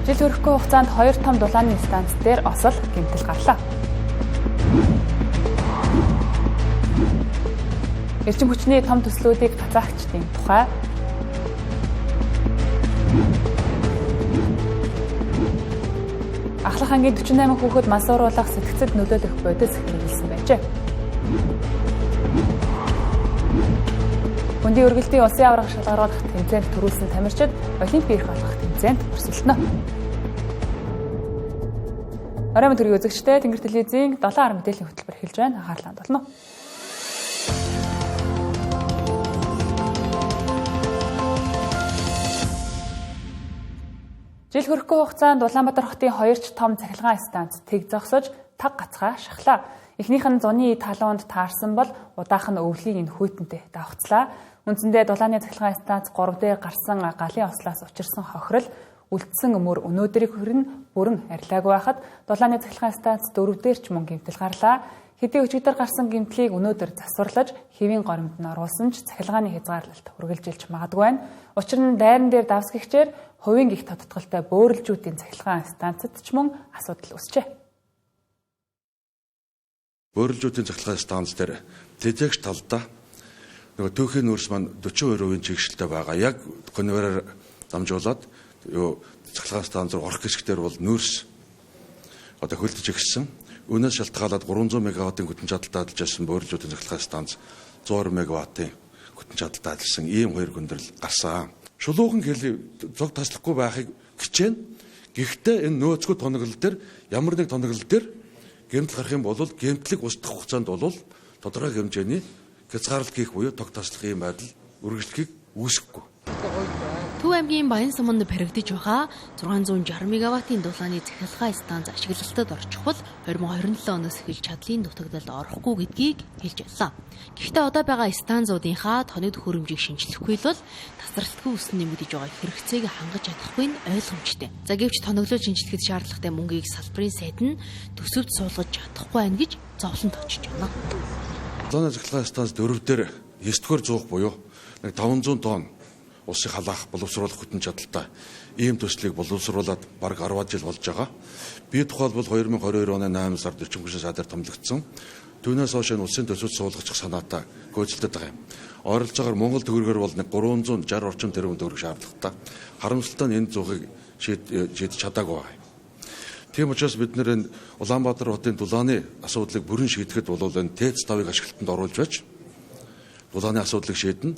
Жил хүрэхгүй хугацаанд 2 том дулааны станц дээр осол гэмтэл гарлаа. Эрчим хүчний том төслүүдийг гацаагчдын тухай Ахлах ангийн 48 хүүхэд мансууруулах сэтгцэд нөлөөлөх бодис хэрэгжилсэн байжээ. Хөндийн өргөлтийн улсын аварга шалгаруулах тэмцээнд төрүүлсэн тамирчид олимпийн эрх олгох тэмцээнд өрсөлдөнө. Оройн төрийн үзэгчтэй Тэнгэр телевизийн 7 мэдээллийн хөтөлбөр эхэлж байна. Анхаарлаа хандуулна. Жил хүрэхгүй хугацаанд Улаанбаатар хотын 2 том цахилгаан станц тэг зогсож таг гацгаа шахлаа. Эхнийх нь зуны талуунд таарсан бол удаах нь өвлийн энэ хүйтэнтэй давхцлаа. Үндсэндээ дулааны цахилгаан станц 3 дээр гарсан галын ослоос учирсан хохирол үлдсэн өмөр өнөөдрийг хүрэн бүрэн арилаагүй байхад дулааны цахилгаан станц 4 дээр ч мөн гэмтэл гарлаа. Хэдий өчигдөр гарсан гэмтлийг өнөөдөр засварлаж хэвийн горимд нь оруулсан ч цахилгааны хязгаарлалт үргэлжилж магадгүй байна. Учир нь дайран дээр давсгэгчээр хувийн гих тодтголтой бөөрөлжүүдийн цахилгаан станцад ч мөн асуудал үүсчээ. Бөөрөлжүүдийн цахилгаан станц дээр тэжээгч талдаа нөгөө түүхийн нүүрс маань 42% чигшэлтэй байгаа. Яг конвейераар дамжуулаад цахилгаан станц руу орох хэсгээр бол нүүрс одоо хөлдөж игсэн. Өнөөс шалтгаалаад 300 мегаваттын хүчин чадалтай ажиллаж байсан бөөрөлжүүдийн цахилгаан станц 120 мегаваттын хүчин чадалтай ажилласан ийм хоёр гүндрэл гарсан. Шулуухан хэл зог таслахгүй байхыг хичээн. Гэхдээ энэ нөөцгүй тоноглол дээр ямар нэг тоноглол дээр гэмтэл гарах юм бол гэмтлэг устдах хугацаанд бол тодорхой хэмжээний хязгаарлалт хийх буюу тог таслах юм байдал үргэлжлэхийг үүсэхгүй. Төв аймгийн Баян суманд баригдаж байгаа 660 мегаваттын дулааны цахилгаан станц ашиглалтад орчих бол 2027 оноос эхэлж чадлын дутагдалд орохгүй гэдгийг хэлж байлаа. Гэхдээ одоо байгаа станцуудынхаа тоног төхөөрөмжийг шинжлэхгүй бол тасралтгүй өснө нэмэгдэж байгаа хэрэгцээг хангаж чадахгүй нь ойлгомжтой. За гэвч тоноглол шинжлэхэд шаардлагатай мөнгийг салбарын сайд нь төсөвд суулгаж чадахгүй байна гэж зовлон тоочж байна. Дулааны цахилгаан станц 4 дээр 9-р зуух буюу 500 тонн улсыг халаах, боловсруулах хүчин чадалтай ийм төслийг боловсруулад бараг 10 жил болж байгаа. Би тухайлбал 2022 оны 8 сард эрчим хүчний сайдаар томилогдсон. Түүнээс хойш энэ улсын төсөвд суулгах санаатай гүйцэлдэт байгаа юм. Ойролцоогоор Монгол төгрөгөөр бол 360 орчим тэрбум төгрөг шаардлагатай. Харамсалтай нь энэ зуухыг шийдэж чадаагүй байгаа юм. Тийм учраас бид нэр Улаанбаатар хотын дулааны асуудлыг бүрэн шийдэхэд бол энэ ТЭЦ 5-ыг ашиглалтанд оруулж байж дулааны асуудлыг шийднэ.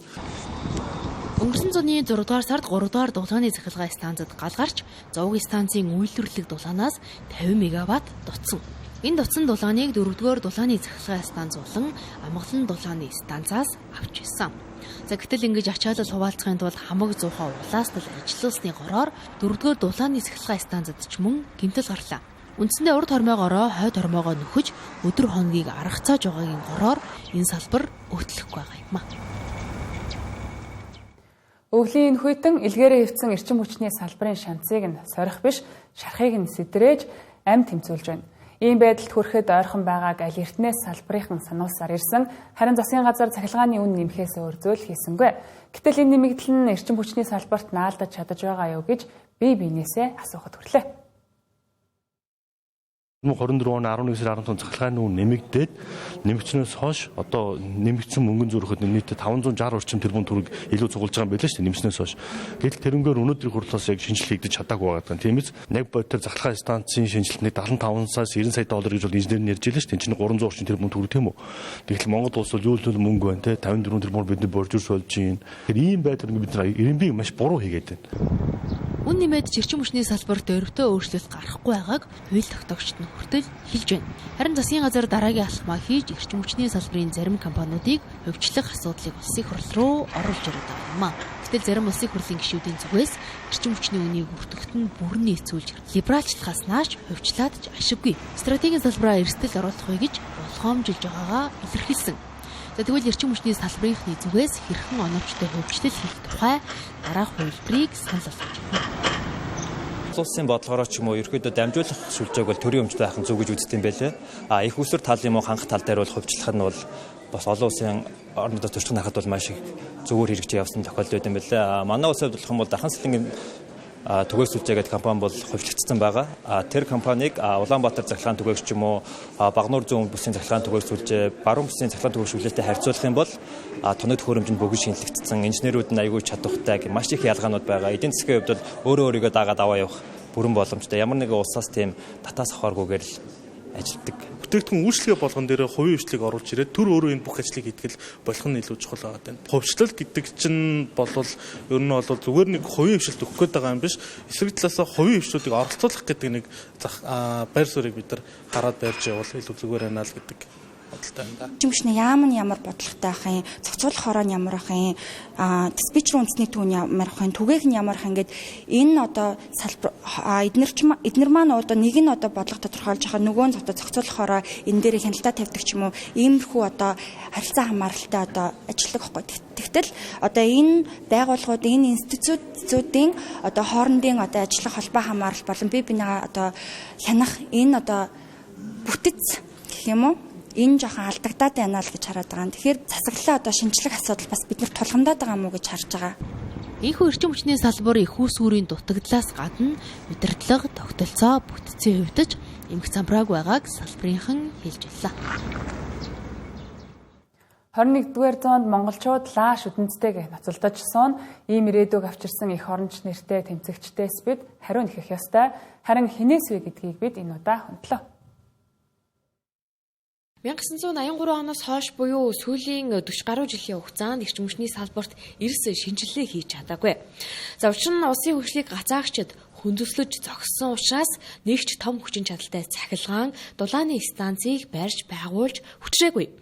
Өнгөрсөн зуны 6 дугаар сард 3 дугаар дулааны цахилгаан станцад гал гарч зовгийн станцын үйлдвэрлэх дулаанаас 50 мегаватт дутсан. Энэ дутсан дулааныг 4 дугаар дулааны цахилгаан станц болон Амгалан дулааны станцаас авч ирсэн. За гэтэл ингэж ачаалал хуваалцахын тулд хамаг зуухаа улаастал ажиллуулсны гороор 4 дугаар дулааны цахилгаан станцад ч мөн гэмтэл гарлаа. Үндсэндээ урд хормоогоороо хойд хормоогоо нөхөж өдөр хоногийг аргацааж байгаагийн гороор энэ салбар өвтлөхгүй байгаа юм а. Өвлийн хүйтэн илгээрээ хөвцөн эрчим хүчний салбарын шанцыг нь сорих биш, шархыг нь сэдрээж амь тэмцүүлж байна. Ийм байдалд хүрэхэд ойрхон байгааг аль эртнээс салбарынхан сануулсаар ирсэн, харин засгийн газар цахилгааны үн нэмэхээс өөр зүйл хийсэнгүй. Гэтэл энэ нэмэгдэл нь эрчим хүчний салбарт наалдаж чадаж байгаа юу гэж бие биенээсээ асуухад хүрлээ. 2024 оны 11 сарын 15 цахилгааны үн нэмэгдээд нэмэгдснээс хойш одоо нэмэгдсэн мөнгөн зүрхэд нийтдээ 560 орчим тэрбум төгрөг илүү цугулж байгаа юм байлаа шүү дээ нэмснээс хойш. Гэтэл тэрнгээр өнөөдрийн хурлаас яг шинжилгээ хийгдэж чадаагүй байгаа. Тиймээс нэг бодтер цахилгаан станцын шинжилтний 75-аас 90 сая доллар гэж бол инженер нь ярьж байлаа шүү дээ. Энд чинь 300 орчим тэрбум төгрөг тийм үү. Тэгэхэл Монгол улс бол юу л мөнгө байна те 54 тэрбумаар бидний боржуурс болж байна. Тэгэхээр ийм байдлаар бид нар эренбийг маш буруу хийгээд байна. Үн нэмээд эрчим хүчний салбарт өрөвтэй өөрчлөлт гарахгүй байгааг хууль тогтоогчид нь хүртэл хэлж байна. Харин засгийн газар дараагийн алхмаа хийж эрчим хүчний салбарын зарим компаниудыг хөвчлөх асуудлыг улсын хурл руу оруулж ирээд байгаа юм а. Гэтэл зарим улсын хурлын гишүүдийн зүгээс эрчим хүчний үнийг өртөгт нь бүрэн нийцүүлж либералчлахаас нааш хөвчлаад ч ашиггүй. Стратегийн салбараа эрсдэл оруулахыг гэж болгоомжилж байгаагаа илэрхийлсэн. За тэгвэл эрчим хүчний салбарынхны зүгээс хэрхэн оновчтой хөгжил хийх тухай дараах хувилбарыг санал болгож байна. Улсын бодлогоор ч юм уу ерөөдөө дамжуулах сүлжээг бол төрийн өмчтэй хайхан зүг гэж үздэг юм байлээ. Их усүр тал юм уу хангах тал дээр бол хувьчлах нь бол бас олон улсын орнуудад туршлагын харахад бол маш их зөвөр хэрэгжиж явсан тохиолдол байт юм байлээ. Манай улсад болох юм бол дархан салхингийн түгээгсүүлжээгээд компани бол хувьчлагдсан байгаа. Тэр компанийг Улаанбаатар захиргааны түгээгч ч юм уу Багнуур зүүн бүсийн захиргааны түгээгсүүлжээ, Баруун бүсийн захиргааны түгээгсүүлэлтэд харьцуулах юм бол тоног төхөөрөмжөнд бүгд шинжлэгдсэн, инженерүүд нь аягүй чадвартай маш их ялгаанууд байгаа. Эдийн засгийн хувьд бол өөрийгөө дагаад аваа явах бүрэн боломжтой. Ямар нэгэн улсаас тийм татаас авахааргүйгээр л ажилтдаг. Бүтээгдэхүүн үйлчлэгээ болгон дээр хувийн хвшлийг оруулж ирээд төр өөрөө энэ бүх ажлыг хийдэг болох нь илүү чухал байгаа юм. Хувьчлал гэдэг чинь болвол ер нь бол зүгээр нэг хувийн хвшилт өгөх гээд байгаа юм биш. Эсрэг талаасаа хувийн хвшлүүдийг оролцуулах гэдэг нэг байр суурийг бид нар хараад барьж явал илүү зүгээр байна л гэдэг бодолтой юм да. Жимшний яам нь ямар бодлоготой ах юм, зохицуулах хороо нь ямар ах юм, диспетчер үндэсний түүн ямар ах юм, түгээх нь ямар ах ингээд энэ одоо салбар эднэр маань одоо нэг нь одоо бодлого тодорхойлж байгаа нөгөө нь одоо зохицуулах хороо энэ дээр хяналтаа тавьдаг ч юм уу иймэрхүү одоо харилцаа хамааралтай одоо ажиллах байхгүй. Тэгтэл одоо энэ байгууллагууд энэ институтуудын одоо хоорондын одоо ажиллах холбоо хамаарал болон бие биенээ одоо хянах энэ одоо бүтэц гэх юм уу энэ жоохон алдагдаад байна л гэж хараад байгаа. Тэгэхээр засаглалаа одоо шинжлэх асуудал бас бид нар тулгамдаад байгаа мó гэж харж байгаа. Энэхүү эрчим хүчний салбар их усүрийн дутагдлаас гадна удирдлага, тогтолцоо, бүтцийн хувьд ч эмх замбрааг байгааг салбарынхан хэлж байлаа. 21-р зуунд монголчууд лааш үдэнцтэйг ноцолдож суун ийм ирээдүг авчирсан их оронч нэртэй тэмцэгчдээс бид хариу нэхэх ёстой. Харин хинээс вэ гэдгийг бид энэ удаа хөндлөө. 1983 оноос хойш буюу сүүлийн 40 гаруй жилийн хугацаанд эрчим хүчний салбарт эрс шинжилгээ хийж чадаагүй. За учир нь улсын хөгжлийг гацаагчид хүндэслэж зогссон учраас нэгч том хүчин чадалтай цахилгаан дулааны станцыг барьж байгуулж хүчрээгүй.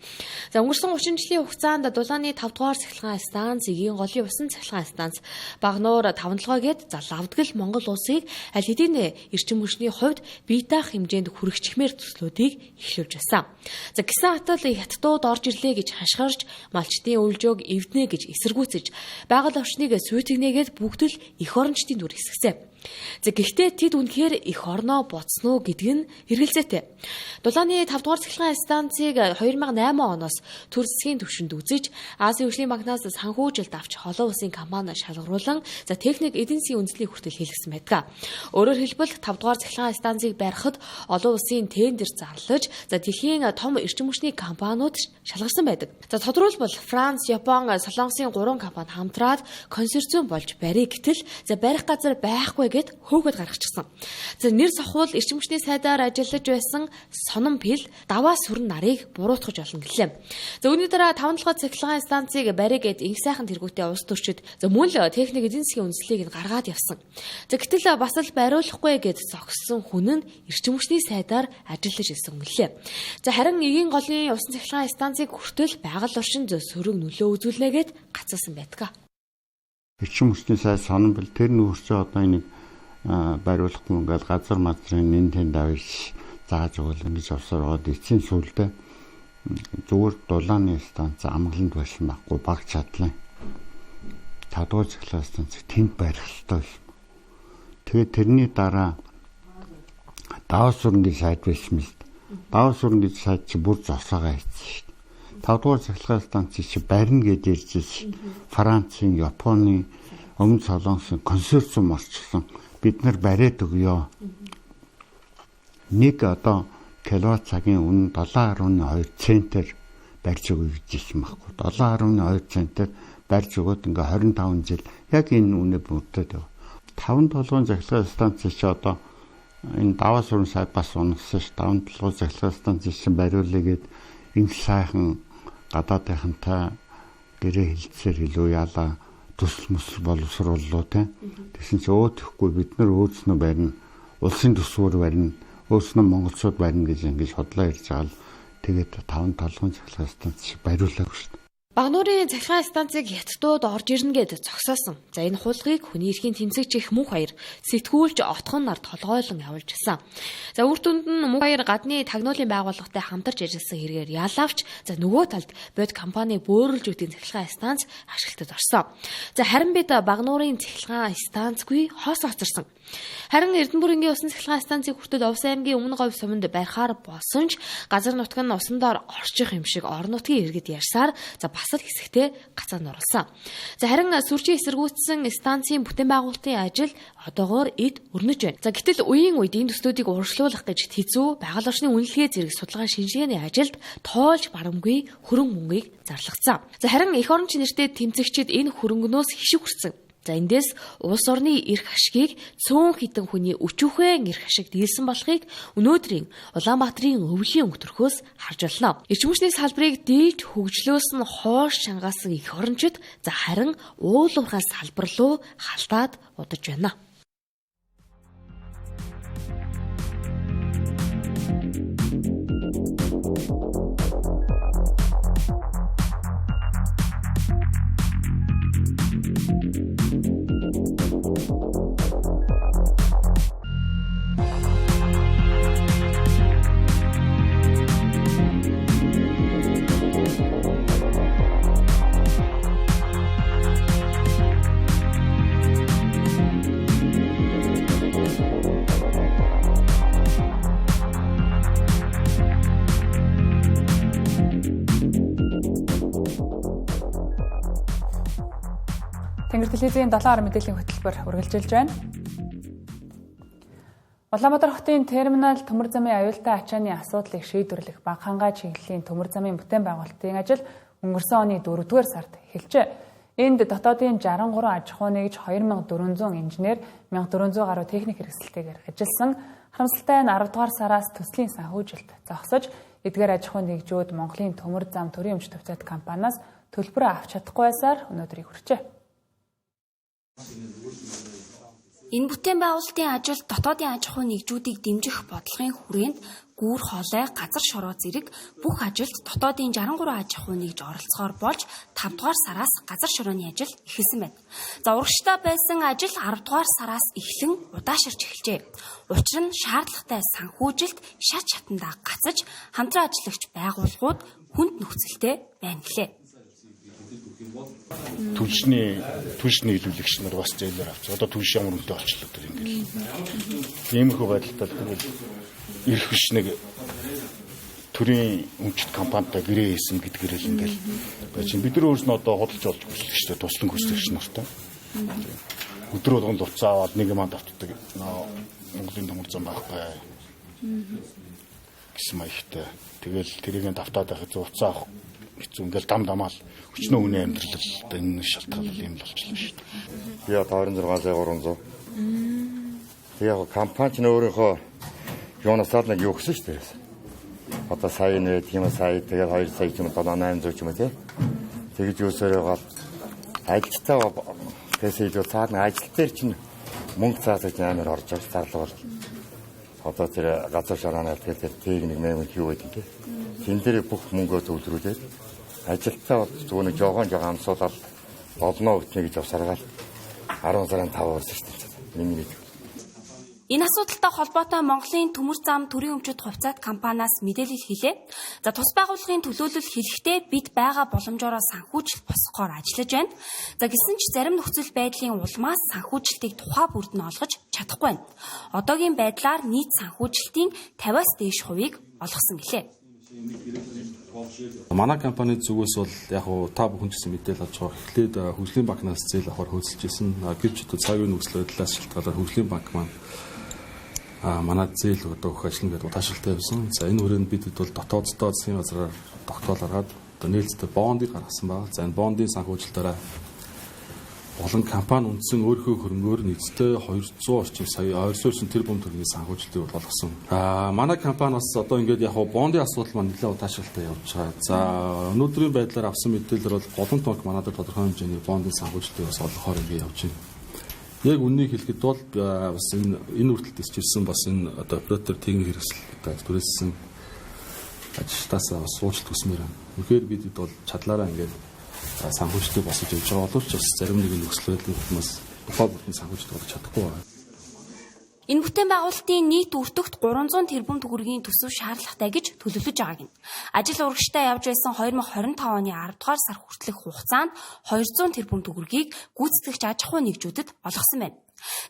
За өнгөрсөн 30 жилийн хугацаанд дулааны 5 дугаар цахилгаан станц, Игийн голын усан цахилгаан станц, Багнуур 5-7 гээд лавдгал Монгол улсыг аль хэдийн эрчим хүчний хувьд бие даах хэмжээнд хүргэчихмээр төслүүдийг эхлүүлж байсан. За гисэн хатал хятадууд орж ирлээ гэж хашгирч, малчдын өвлжөөг эвднэ гэж эсэргүүцэж, байгаль орчныг сүйтгэнээгээд бүгд л эх орончдын дүр хэсгэсэн. За гэхдээ тэд үнэхээр их орноо боцсноо гэдг нь хэрэгэлзээтэй. Дулааны 5 дугаар цахилгаан станцыг 2008 оноос төр засгийн түвшинд үзэж, Азийн хөгжлийн банкнаас санхүүжилт авч холоо улсын компани шалгаруулан за техник эдийн засгийн үндэслэлийг хүртэл хийлгэсэн байдаг. Өөрөөр хэлбэл 5 дугаар цахилгаан станцыг барихад олон улсын тендер зарлаж, за дэлхийн том эрчим хүчний компаниуд шалгарсан байдаг. За тодорхойлбол Франц, Япон, Солонгосын 3 компани хамтраад консорциум болж барих гэтэл за барих газар байхгүй гэд хөөгд гаргачихсан. За нэр сохвол эрчим хүчний сайдаар ажиллаж байсан сонон пил даваа сүрэн нарыг буруутгаж олно гэлээ. За үүний дараа 5-7 цахилгаан станцыг барих гэд инх сайхан тэргүүтээ улс төрчид за мөн л техник эдийн засгийн үндэслэлийг гаргаад явсан. За гэтэл бас л бариулахгүй гэд зогссон хүн нь эрчим хүчний сайдаар ажиллаж ирсэн гэлээ. За харин Игийн голын усан цахилгаан станцыг хүртэл байгаль орчинд сөрөг нөлөө үзүүлнэ гэд гацсан байдаг. Эрчим хүчний сайд сонон бил тэр нүүрсээ одоо нэг бариулахгүй ингээд газар мадрын нэнтэн давж зааж өгөл ингэж авсараад эцсийн сүлдээ зүгээр дулааны станц амгаланд байсан байхгүй баг чадлаа. 5 дугаар цахилгаан станцыг тэнд барих ёстой юм. Тэгээд тэрний дараа даваа сүрэнгийн сайд байсан мэт. Даваа сүрэнгийн сайд чи бүр зогсоогоо хийсэн шүү дээ. 5 дугаар цахилгаан станцыг чи барина гэж ярьжсэн. Францын, Японы, Өмнөд Солонгосын консорциум орчихсон. Бид нар бариад өгөө. Нэг одоо киловатт цагийн үнэ 7.2 центээр барьж өгье гэжсэн байхгүй. 7.2 центээр барьж өгөөд ингээ 25 жил яг энэ үнэ бүрдээд байна. 5-7 цахилгаан станц чи одоо энэ даваа сүрэн сайд бас унагсан ш. 5-7 цахилгаан станц чи бариулъя гэд энэ сайхан гадаадынхантай гэрээ хэлцээр илүү яалаа төсөл мөсөл боловсрууллуу тийм. Тэгсэн чи өөдөхгүй бид нар өөдснөө барина. Улсын төсвөр барина. Өөснөө монголчууд барина гэж ингэж хотлоо ярьж байгаа л тэгээд 5-7 цахилгаан станц бариулаагүй шүү дээ. Багнуурын цахилгаан станцыг хятадууд орж ирнэ гэд зогсоосон. За энэ хулгыг хүний эрхийн тэмцэгч их мөнх баяр сэтгүүлж отхон нарт толгойлон явуулж гисэн. За үр дүнд нь мөнх баяр гадны тагнуулын байгууллагатай хамтарч ажилласан хэрэгээр ялаавч за нөгөө талд бод компани бөөрөлжүүдийн цахилгаан станц ашиглалтад орсон. За харин бид Багнуурын цахилгаан станцгүй хоос хоцорсон. Харин Эрдэнэбүрэнгийн усан цахилгаан станцыг хүртэл Овс аймгийн өмнө говь суманд барихаар болсон ч газар нутаг нь усан доор орчих юм шиг орон нутгийн иргэд ярьсаар за бас засал хэсэгтээ гацаанд оруулсан. За харин сүржийн эсэргүүцсэн станцын бүтээн байгуулалтын ажил одоогоор эд өрнөж байна. За гэтэл үеийн үед энэ төслүүдийг урагшлуулах гэж хэзүү байгаль орчны үнэлгээ зэрэг судалгаа шинжилгээний ажилд тоолж барамгүй хөрөнгө мөнгийг зарлагдсан. За харин эх орон нэртэй тэмцэгчид энэ хөрөнгөнөөс хишиг хүрсэн. За эндээс улс орны эрх ашгийг цөөн хідэн хүний өчүүхэн эрх ашиг дийлсэн болохыг өнөөдрийн Улаанбаатарын өвлийн өнгөтөрхөөс харж байна. Эрчим хүчний салбарыг дээд хөгжлөөс нь хоош чангаасан эх орончид за харин уулуурхай салбар руу халтаад удаж байна. Тэнгэр телевизийн 7 орон мэдээллийн хөтөлбөр үргэлжилж байна. Улаанбаатар хотын терминал төмөр замын аюултай ачааны асуудлыг шийдвэрлэх Банхангаа чиглэлийн төмөр замын бүтээн байгуулалтын ажил өнгөрсөн оны 4-р сард эхэлжээ. Энд дотоодын 63 аж ахуй нэгж 2400 инженер 1400 гаруй техник хэрэгсэлтэйгээр ажилласан. Харамсалтай нь 10-р сараас төслийн санхүүжилт зогсож, эдгээр аж ахуй нэгжүүд Монголын төмөр зам төрийн өмч төвцөд компаниас төлбөрөө авч чадахгүй байсаар өнөөдрийг хүрчээ. Энэ бүтээн байгуулалтын ажил дотоодын аж ахуй нэгжүүдийг дэмжих бодлогын хүрээнд гүүр хоолой, газар шороо зэрэг бүх ажилд дотоодын 63 аж ахуй нэгж оролцохоор болж 5 дугаар сараас газар шорооны ажил эхэлсэн байна. За урагштай байсан ажил 10 дугаар сараас эхлэн удааширч эхэлжээ. Учир нь шаардлагатай санхүүжилт шат шатандаа гацаж хамтран ажиллагч байгууллагууд хүнд нөхцөлтэй байна гэлээ. Түлшний нийлүүлэгч нар бас зээлээр авч одоо түлш ямар үнэтэй болчихлоо тэр ингээд. Иймэрхүү байдалтай тэгэл ирэх биш нэг төрийн өмчт компанитай гэрээ хийсэн гэдгээр л ингээд байж бид нар өөрснөө одоо худалдаж олж хүсэлж штэ туслан хүсэлж нартай. Өдөр болгон луцаа аваад нэг юм давтдаг. Монголын төмөр зам байхгүй гэсэн маягтай. Тэгэл тэрийг давтаад авах зуцаа авах хэцүү ингээл дам дамаал өчнөө үнэ амьдрал одоо энэ шалтгаан юм л болчихлоо шүү дээ. Би 26,300. Яг компани ч өөрийнхөө юунасаа нэг юу гэсэн шүү дээ. Одоо сая нэ тийм сая тэгээд 2 сая ч юм уу 800 ч юм уу тий. Тэгж юусаар гал ажилтаа тэсэлж цаад ажил дээр чинь мөнгө цаасаж амар орж байгаа зарлага бол. Одоо тэр газар шаргаанаа тэр техник мэмэн юу гэдэг тий. Тэн дээр бүх мөнгөө төвлөрүүлээд ажилтаа зүгээр жоохон амсуулаад олноо өгнө гэж авсаргаал 10 сарын 5 болсон шүү дээ. Миний нэг. Энэ асуудалтай холбоотой Монголын төмөр зам төрийн өмчөд хувьцаат компаниас мэдээлэл хийлээ. За тус байгууллагын төлөөлөл хэлэхдээ бид байгаа боломжоор санхүүжилт босгохоор ажиллаж байна. За гэсэн ч зарим нөхцөл байдлын улмаас санхүүжилтийг тухай бүрд нь олгож чадахгүй байна. Одоогийн байдлаар нийт санхүүжилтийн 50-аас дээш хувийг олгосон гэлээ. Манай компани зүгээс бол яг та бүхэн гэсэн мэдээлэл авч байгаа. Эхлээд хөгжлийн банкнаас зээл авахар хөөцөлж исэн. Гэвч цагийн нөхцөл байдлаас шалтгаалаад хөгжлийн банк маань манай зээл одоо өгөх ажил ингээд удаашралтай байсан. За энэ хүрээнд бид бол дотооддоо засгийн газраар тогтоол гаргаад одоо нээлттэй бондыг гаргасан байна. За энэ бондын санхүүжилтээрээ олон компани үндсэн өөрийнхөө хөрөнгөөр нийтдээ 200 орчим сая 200 тэрбум төгрөгийн санхүүжилтийг болгосон. Манай компани бас одоо ингээд яг бондын асуудал маань нэлээд удаашралтай явж байгаа. За өнөөдрийн байдлаар авсан мэдээлэлээр бол голон тонк манайд тодорхой хэмжээний бондын санхүүжилтийг бас олгохоор ингээд явж байна. Яг үннийг хэлэхэд бол бас энэ үрдэлт ирсэн бас энэ одоо оператор техник хэрэгсэл түрээссэн ажилтаасаа бас уучлалт хүсмээр байна. Үнэхээр бид бол чадлаараа ингээд санхүүжилтийг босож явж байгаа боловч бас зарим нэгэн нөхцөл байдлын хүмүүс тухай бүртний санхүүжилт болж чадахгүй байна. Энэ бүтээн байгуулалтын нийт өртөгт 300 тэрбум төгрөгийн төсөв шаардлагатай гэж төлөвлөж байгааг нь. Ажил урагштай явж байсан 2025 оны 10 дугаар сар хүртэлх хугацаанд 200 тэрбум төгрөгийг гүйцэтгэгч аж ахуй нэгжүүдэд олгосон байна.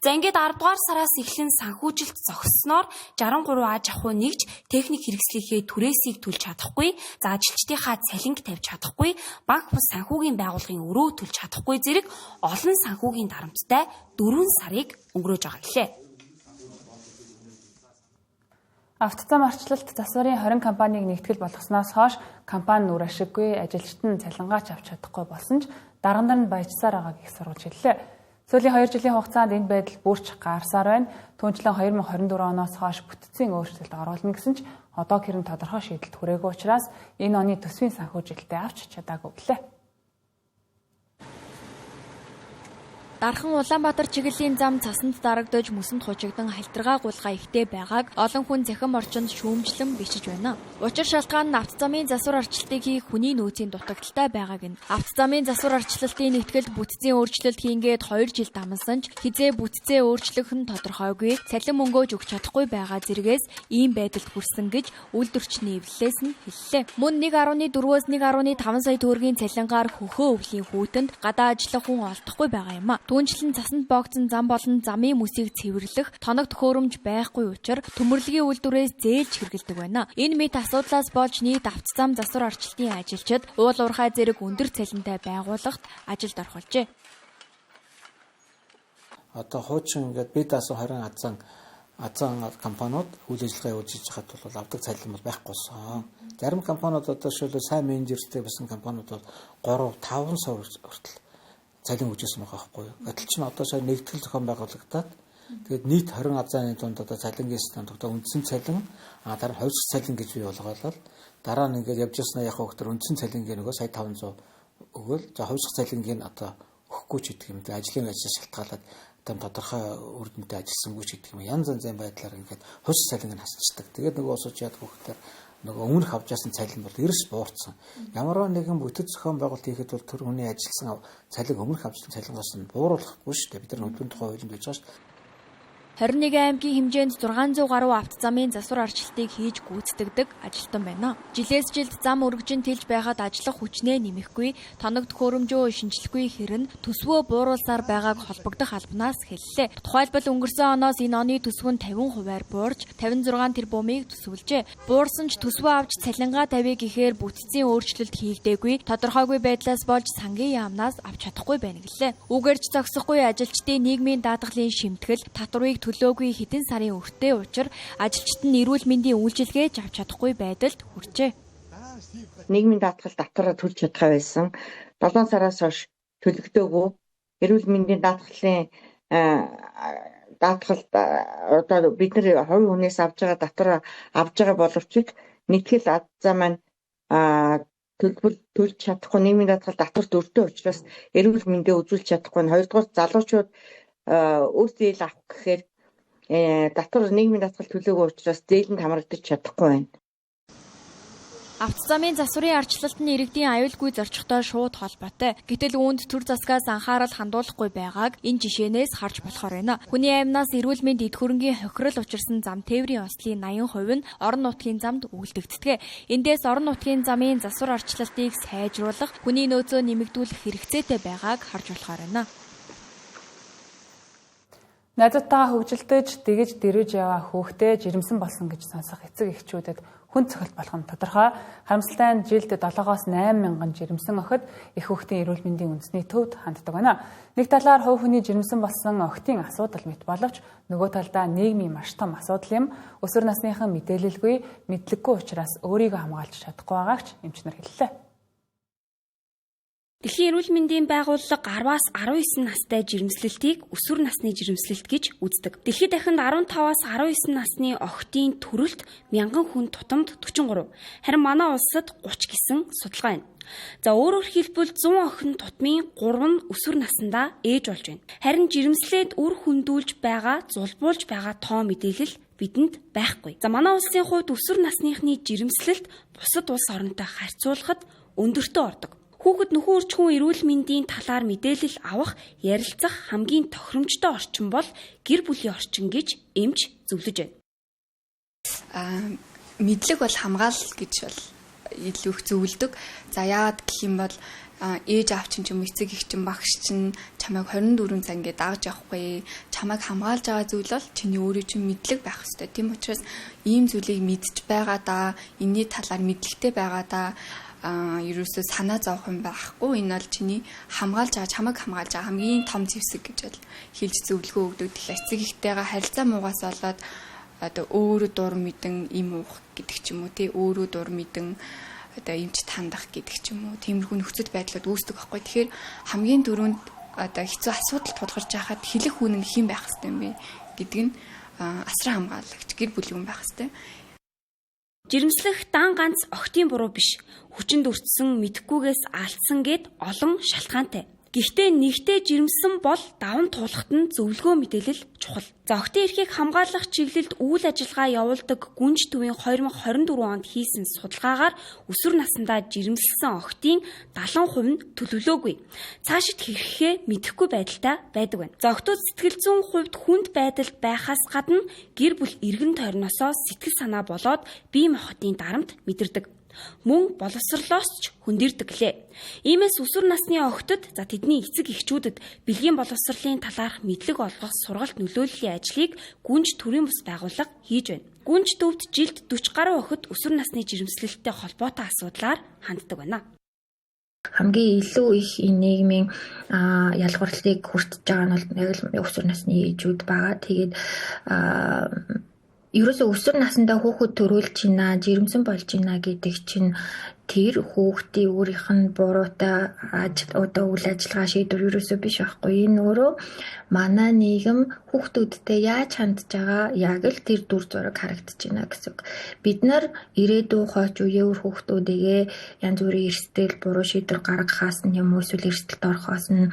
За ингээд 10 дугаар сараас эхлэн санхүүжилт зогссноор 63 аж ахуй нэгж техник хэрэгслийнхээ түрээсийг төлж чадахгүй, за ажилчдынхаа цалинг тавьж чадахгүй, банк бус санхүүгийн байгууллагын өрөө төлж чадахгүй зэрэг олон санхүүгийн дарамттай 4 сарыг өнгөрөөж байгаа гэлээ. Автозам арчлалт засварын 20 компанийг нэгтгэл болгосноос хойш компани нүр ашиггүй, ажилчид нь цалингаач авч чадахгүй болсон ч дарганд нь баяжсаар байгааг их сурвалж хэллээ. Сүүлийн 2 жилийн хугацаанд энэ байдал бүрч гарсаар байна. Түүнчлэн 2024 оноос хойш бүтцийн өөрчлөлт оруулна гэсэн ч одоо хэрэн тодорхой шийдэлд хүрээгүй учраас энэ оны төсвийн санхүүжилтээ авч чадаагүй гэлээ. Дархан Улаанбаатар чиглэлийн зам цасанд дарагдаж мөсөнд хужигдан хальтргаа гулгаа ихтэй байгааг олон хүн захим орчинд шүүмжлэн бичиж байна. Учир шалтгаан нь автозамын засвар арчлалтыг хийх хүний нөөцийн дутагдaltaй байгааг нь. Автозамын засвар арчлалтын нэгтгэлд бүтцийн өөрчлөлт хийнгээд 2 жил дамсан ч хизээ бүтцээ өөрчлөх нь тодорхойгүй, цалин мөнгөөж өгч чадахгүй байгаа зэрэгээс ийм байдалд хүрсэн гэж үйлдвэрчний эвлэлээс нь хэллээ. Мөн 1.4-өөс 1.5 сая төгрөгийн цалингаар хөхөө өвлийн хүүтэнд гадаа ажиллах хүн олдохгүй байгаа юм а. Түүнчлэн цасанд боогдсон зам болон замын мөсийг цэвэрлэх тоног төхөөрөмж байхгүй учраас төмөрлөгийн үйлдвэрээс зээлж хэрэгэлдэг байна. Энэ мэт асуудлаас болж нийт автозам засвар арчлалтын ажилчид уул уурхай зэрэг өндөр цалинтай байгууллагт ажилд орхолжээ. Одоо хуучин ингээд бид асуу 20 азан компаниуд үйл ажиллагаа явуулж байхад бол авдаг цалин бол байхгүйсэн. Зарим компаниуд одоо шилбэл сайн менежертэй байсан компаниуд бол 3-5 сар хүртэл цалин өгчээсэн байгаа байхгүй юу. Гэтэл чинь одоо сая нэгтгэл зохион байгуулагдаад тэгээд нийт 20 азааны дунд одоо цалингийн стандарт үндсэн цалин дараа нь хувьсах цалин гэж бий болгоолол дараа нь ингээд явж яснаа яг хөтөр үндсэн цалингийн нөгөө сая 500 өгөөл за хувьсах цалингийн одоо өгөхгүй ч гэдэг юм. Тэгээд ажлын ажлаас шалтгаалаад одоо тодорхой үр дүнтэй ажилласангүй ч гэдэг юм. Янз янзын байдлаар ингээд хувьсах цалинг нь хасчдаг. Тэгээд нөгөө усууч яадаг хөтөр нөгөө өмнөх авч яасан цалин бол эрс буурсан. Ямар нэгэн бүтэц зохион байгуулалт хийхэд бол тэр хүний ажилласан цалин өмнөх авсан цалингаас нь бууруулахгүй шүү дээ. Бид нар хөдөлгөөний тухай хуулинд байж байгаа шүү дээ. 21 аймгийн хэмжээнд 600 гаруй автозамын засвар арчлалтыг хийж гүйцэтгэдэг ажилтан байна. Жилээс жилд зам өргөжин тэлж байхад ажиллах хүчнээ нэмэхгүй, тоног төхөөрөмжөө шинжлэхгүй хэрн төсвөө бууруулсаар байгааг холбогдох албанаас хэллээ. Тухайлбал өнгөрсөн оноос энэ оны төсөв нь 50%-аар буурч 56 тэрбумыг төсвөлжээ. Буурсан ч төсвөө авч цалингаа тавья гэхээр бүтцийн өөрчлөлт хийгдээгүй, тодорхойгүй байдлаас болж сангийн яамнаас авч чадахгүй байна гэлээ. Үгээрч зогсохгүй ажилчдын нийгмийн даатгалын шимтгэл, татварыг төлөөгүй хэдэн сарын өртөө учраа ажилчид нь эрүүл мэндийн үйлчилгээч авч чадахгүй байдалд хүрчээ. Нийгмийн даатгал татвараа төлж чадхаа байсан 7 сараас хойш төлөгдөөгүй эрүүл мэндийн даатгалын даатгалд одоо бид нар хувь хүнээс авж байгаа татвараа авж байгаа боловч нэгтгэл азаа маань төлбөр төлж чадахгүй нийгмийн даатгал татварт өртөө учраас эрүүл мэндээ үзүүлж чадахгүй. Хоёрдугаар залуучууд үр зээл авах гэхээр татвар нийгмийн даатгал төлөөгүй учраас зээлэнд хамрагдаж чадахгүй байна. Автозамын засварын арчлалт нь иргэдийн аюулгүй зорчигтой шууд холбоотой. Гэтэл үүнд төр засгаас анхаарал хандуулахгүй байгааг энэ жишээнээс харж болохоор байна. Хүний аймнаас эрүүл мэнд эд хөрөнгийн хохирол учирсан зам тээврийн ослын 80% нь орон нутгийн замд үйлдэгддэг. Эндээс орон нутгийн замын засвар арчлалтыг сайжруулах, хүний нөөцөө нэмэгдүүлэх хэрэгцээтэй байгааг харж болохоор байна. Найзуудтайгаа хөвгөлдөж, дэгэж дэрвэж яваа хүүхдээ жирэмсэн болсон гэж сонсох эцэг эхчүүдэд хүн цохилт болох нь тодорхой. Харамсалтай нь жилд 7-8 мянган жирэмсэн охид их хүүхдийн эрүүл мэндийн үндэсний төвд ханддаг байна. Нэг талаар хувь хүний жирэмсэн болсон охидын асуудал мэт боловч нөгөө талдаа нийгмийн маш том асуудал юм. Өсвөр насныхан мэдээлэлгүй, мэдлэггүй учраас өөрийгөө хамгаалж чадахгүй байгааг ч эмчнэр хэллээ. Дэлхийн эрүүл мэндийн байгууллага 10-аас 19 настай жирэмслэлтийг өсвөр насны жирэмслэлт гэж үздэг. Дэлхийд дахинд 15-аас 19 насны охидын төрөлт мянган хүн тутамд 43. Харин манай улсад 30 гэсэн судалгаа байна. За өөрөөр хэлбэл 100 охин тутмын 3 нь өсвөр насндаа ээж болж байна. Харин жирэмслээд үр хөндүүлж байгаа, зулбуулж байгаа тоо мэдээлэл бидэнд байхгүй. За манай улсын хувьд өсвөр насныхны жирэмслэлт бусад улс оронтой харьцуулахад өндөртөө ордог. Хүүхэд нөхөн өрчхүүн эрүүл мэндийн талаар мэдээлэл авах, ярилцах хамгийн тохиромжтой орчин бол гэр бүлийн орчин гэж эмч зөвлөж байна. Мэдлэг бол хамгаалал гэж бол илүү их зөвлөдөг. За яагаад гэх юм бол ээж аав чинь ч юм эцэг их чинь багш чинь чамайг 24 цаг ингээд дааж явахгүй, чамайг хамгаалж байгаа зүйл бол чиний өөрийн чинь мэдлэг байх хэрэгтэй. Тийм учраас ийм зүйлийг мэдж байгаа да, энэний талаар мэдлэгтэй байгаа да, ерөөсөө санаа зовох юм байхгүй. Энэ бол чиний хамгаалж байгаа, чамайг хамгаалж байгаа хамгийн том зэвсэг гэж бол хэлж зөвлөгөө өгдөг. Тэгэхээр эцэг эхтэйгээ харилцаа муугаас болоод одоо өөрөө дур мэдэн им уух гэдэг ч юм уу, тий өөрөө дур мэдэн одоо эмч тандах гэдэг ч юм уу, тиймэрхүү нөхцөл байдлууд үүсдэг байхгүй. Тэгэхээр хамгийн түрүүнд одоо хэцүү асуудал тулгарч байхад хэлэх хүн нь хэн байх хэвтэй юм бэ гэдэг нь асран хамгаалагч гэр бүлийн хүн байх хэвтэй. Жирэмслэх дан ганц охтын буруу биш. Хүчинд өртсөн, мэдхгүйгээс алдсан гэд олон шалтгаантай. Гэхдээ нэгтэй жирэмсэн бол даван туулахт нь зөвлөгөө мэдээлэл чухал. За охтын эрхийг хамгаалах чиглэлд үйл ажиллагаа явуулдаг Гүнж төвийн 2024 онд хийсэн судалгаагаар өсвөр насндаа жирэмсэлсэн охтын 70% нь төлөвлөөгүй. Цаашид хэрэгхээ мэдэхгүй байдалтай байдаг байна. За охтууд сэтгэл зүйн хувьд хүнд байдалд байхаас гадна гэр бүл эргэн тойрносоо сэтгэл санаа болоод бие махбодын дарамт мэдэрдэг. Мөн боловсрлоос ч хөндөрдөг лээ. Иймээс өсвөр насны охтод за тэдний эцэг эхчүүдэд бэлгийн боловсролын талаарх мэдлэг олгох сургалт нөлөөллийн ажлыг Гүнж төрийн бус байгууллага хийж байна. Гүнж төвд жилд 40 гаруй охид өсвөр насны жирэмслэлтэй холбоотой асуудлаар ханддаг байна. Хамгийн илүү их нийгмийн ялгарлыг хүртэж байгаа нь бол өсвөр насны ээжүүд байгаа. Тэгээд ерөөсөө өсвөр насндаа хүүхэд төрүүлж байна, жирэмсэн болж байна гэдэг чинь тэр хүүхдийн өөрийнх нь буруутай үйл ажиллагаа шийдвэр ерөөсөө биш байхгүй. Энэ өөрөө манай нийгэм хүүхдүүдтэй яаж хандж байгаа яг л тэр дүр зураг харагдаж байна гэсэн үг. Бид нар ирээдүйн хойч үеийн хүүхдүүдээ янз бүрийн эрсдэл буруу шийдвэр гаргахаас нь юм уу эсвэл эрсдэлд орохоос нь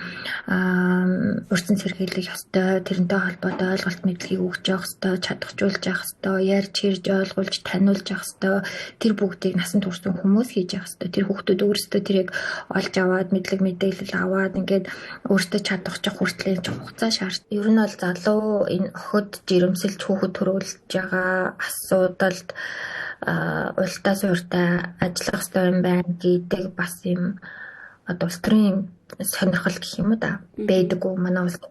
урьдчилан сэргийлэх ёстой, тэрнтэй холбоотой ойлголт мэдлэгийг өгч явах ёстой, чадахжуулж явах ёстой, ярьж хэрж ойлгуулж таниулж явах ёстой. Тэр бүгдийг насан туршсан хүмүүс хийж явах ёстой. Тэр хүүхдүүд өөрсдөө тэрийг олж аваад мэдлэг мэдээлэл аваад ингээд өөрсдөө чадахчих хүртэл хугацаа шаарддаг. Ер нь бол залуу энэ охид жирэмсэлж хүүхэд төрүүлж байгаа асуудалд ултаас уртаа ажиллах ёстой юм байна гэдэг бас юм одоо улс төрийн сонирхол гэх юм уу да байдаггүй манай улс.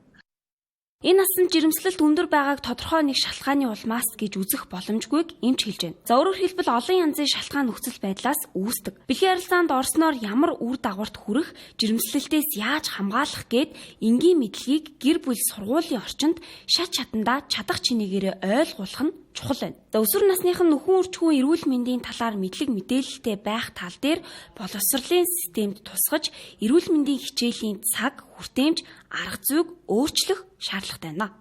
Энэ насанд жирэмслэлт өндөр байгааг тодорхой нэг шалтгааны улмаас гэж үзэх боломжгүйг эмч хэлж байна. За өөрөөр хэлбэл олон янзын шалтгаан нөхцөл байдлаас үүсдэг. Бэлгийн харилцаанд орсноор ямар үр дагаварт хүрэх, жирэмслэлтээс яаж хамгаалах гээд энгийн мэдлэгийг гэр бүл сургуулийн орчинд шат шатандаа чадах чинээгээр ойлгуулах нь чухал байна. За өсвөр насныхан нөхөн үржихүүн эрүүл мэндийн талаар мэдлэг мэдээлэлтэй байх тал дээр боловсролын системд тусгаж эрүүл мэндийн хичээлийн цаг, хүртээмж, арга зүйг өөрчлөх шаардлагатай байна.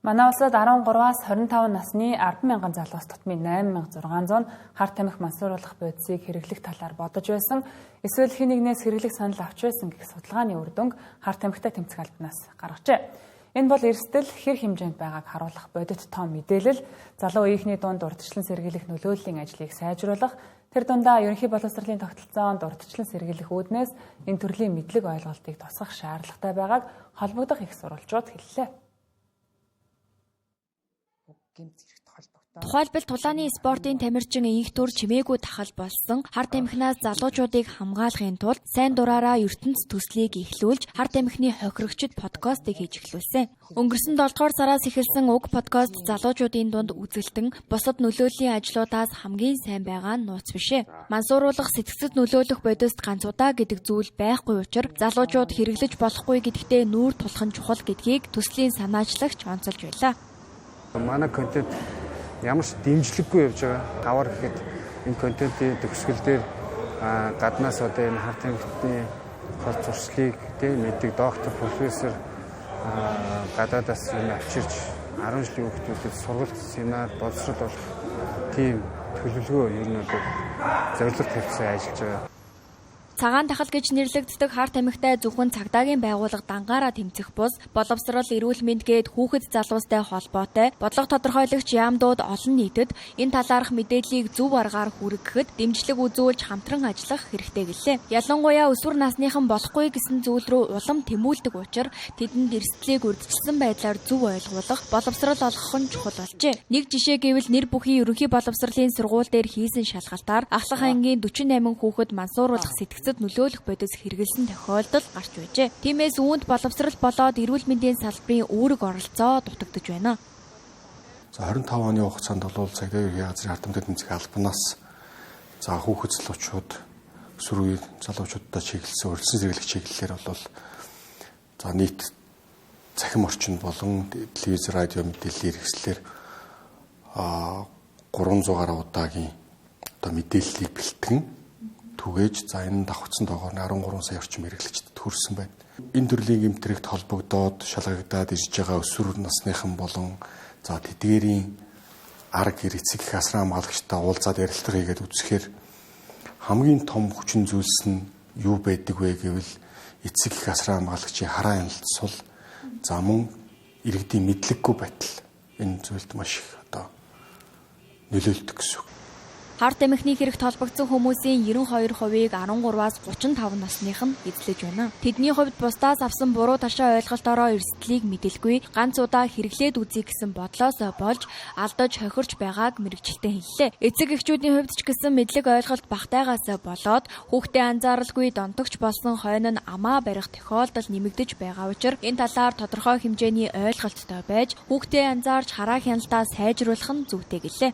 Манай улсад 13-аас 25 насны 10,000 залуус тутмын 8,600 хар тамхи мансууруулах бодисыг хэрэглэх талаар бодож байсан. Эсвэл хэн нэгнээс хэрэглэх санал авч байсан гэх судалгааны үр дүнг хар тамхитай тэмцэх албанаас гаргажээ. Энэ бол эрсдэл хэр хэмжээнд байгааг харуулах бодит том мэдээлэл, залуу үеийнхний дунд урьдчилан сэргийлэх нөлөөллийн ажлыг сайжруулах, тэр дундаа ерөнхий боловсролын тогтолцоонд урьдчилан сэргийлэх үүднээс энэ төрлийн мэдлэг ойлголтыг тусгах шаардлагатай байгааг холбогдох их сурвалжууд хэллээ. Тухайлбал тулааны спортын тамирчин инх төр чимээгүй тахал болсон хар тамхинаас залуучуудыг хамгаалахын тулд сайн дураараа ертөнц төслийг эхлүүлж хар тамхины хохирогчд подкастыг хийж эхлүүлсэн. Өнгөрсөн 7 дугаар сараас эхэлсэн уг подкаст залуучуудын дунд үзэлтэн бусад нөлөөллийн ажлуудаас хамгийн сайн байгаа нь нууц бишээ. Мансууруулах, сэтгцэд нөлөөлөх бодист ганц удаа гэдэг зүйл байхгүй учраас залуучууд хэрэглэж болохгүй гэдэгтээ нүүр тулах нь чухал гэдгийг төслийн санаачлагч онцолж байлаа. Манай контент ямар ч дэмжлэггүй явж байгаа. Хавар гэхэд энэ контентын төгсгөл дээр гаднаас одоо энэ хар тамхины хол зуршлыг мэддэг доктор, профессор гадаадаас юм авчирч 10 жилийн хүүхдүүдэд сургалт, семинар, боловсрол болох тийм төлөвлөгөө ер нь одоо зорилго тавьсан ажиллаж байгаа. Цагаан тахал гэж нэрлэгддэг хар тамхитай зөвхөн цагдаагийн байгууллага дангаараа тэмцэх бус боловсрол, эрүүл мэнд гээд хүүхэд залуустай холбоотой бодлого тодорхойлагч яамдууд олон нийтэд энэ талаарх мэдээллийг зөв аргаар хүргэхэд дэмжлэг үзүүлж хамтран ажиллах хэрэгтэй гэлээ. Ялангуяа өсвөр насныхан болохгүй гэсэн зүйл рүү улам тэмүүлдэг учраас тэдэнд эрсдлийг урьдчилсан байдлаар зөв ойлгуулах, боловсрол олгох нь чухал болжээ. Нэг жишээ гэвэл нэр бүхий ерөнхий боловсролын сургууль дээр хийсэн шалгалтаар Ахлах ангийн 48 хүүхэд мансууруулах сэтгэл сэгцэд нөлөөлөх бодис хэрэгэлсэн тохиолдол гарч байжээ. Тиймээс үүнд боловсрал болоод эрүүл мэндийн салбарын үүрэг оролцоо дутагдж байна. За 25 оны хугацаанд бол цагдаагийн газрын хардамт эдийн засгийн албанаас за хүүхэд залуучууд өсвөр үеийн залуучуудад чиглэсэн урьдчилан сэргийлэх чиглэлээр бол за нийт цахим орчинд болон телевиз, радио мэдээллийн хэрэгслэр 300 гаруй удаагийн одоо мэдээллийг бэлтгэн түгээж за энэ давхцсан доогоор 13 сая орчим хэрэглэгчдэд хүрсэн байна. Энэ төрлийн гэмтрэгт холбогдоод шалгагдаад ирж байгаа өсвөр насныхан болон за тэдгээрийн арга эцэг их асран хамгаалагчтай уулзаад ярилцлага хийгээд үзэхээр хамгийн том хүчин зүйлс нь юу байдаг вэ гэвэл эцэг их асран хамгаалагчийн хараа хяналт сул за мөн иргэдийн мэдлэггүй байтал энэ зүйлд маш их одоо нөлөөлдөг гэсэн үг. Харт эмхний хэрэгт холбогдсон хүмүүсийн 92%-ийг 13-аас 35 насных нь эзлэж байна. Тэдний хувьд бусдаас авсан буруу ташаа ойлголтоороо эрсдлийг мэдэлгүй ганц удаа хэрэглээд үзье гэсэн бодлоос болж алдаж хохирч байгааг мэргэжилтэн хэллээ. Эцэг эхчүүдийн хувьд ч гэсэн мэдлэг ойлголт багтаагаас болоод хүүхдээ анзааралгүй донтогч болсон хойно нь амаа барих тохиолдол нэмэгдэж байгаа учраас энэ талаар тодорхой хэмжээний ойлголттой байж хүүхдээ анзаарч хараа хяналтаа сайжруулах нь зүйтэй гэлээ.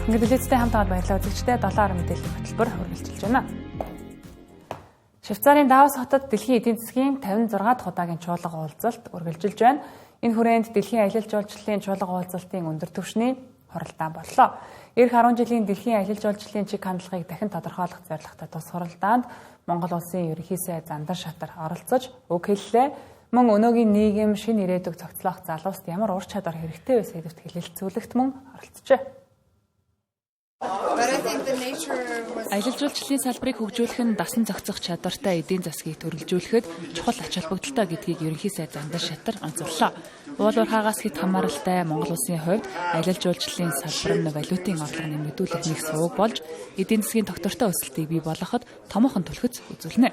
Ингээд үлээцтэй хамтаад баярлалаа. Үзэгчдээ 7 мэдээллийн хөтөлбөр хүргэлжилж байна. Швейцарын Давос хотод дэлхийн эдийн засгийн 56 дахь удаагийн чуулга уулзалт үргэлжилж байна. Энэ хүрээнд дэлхийн аялал жуулчлалын чуулга уулзалтын өндөр түвшний хуралдаан боллоо. Эх 10 жилийн дэлхийн аялал жуулчлалын чиг хандлагыг дахин тодорхойлох зорилготой тус хуралдаанд Монгол улсын ерөнхий сайд Зандан Шатар оролцож үг хэллээ. Мөн өнөөгийн нийгэм шинэ ирээдүг цогцлоох залууст ямар ур чадвар хэрэгтэй вэ сэдвт хэлэлцүүлэгт мөн оролцжээ. Аялал жуулчлалын салбарыг хөгжүүлэх нь дасан зохицох чадвартай эдийн засгийг төрөлжүүлэхэд чухал ач холбогдолтой гэдгийг ерөнхий сайд Зандан Шатар онцоллоо. Уул уурхаагаас хэд хамааралтай Монгол улсын хувьд аялал жуулчлалын салбар нь валютын орлого нэмэгдүүлэх нэг сувг болж эдийн засгийн тогтвортой өсөлтийг бий болгоход томоохон түлхэц үзүүлнэ.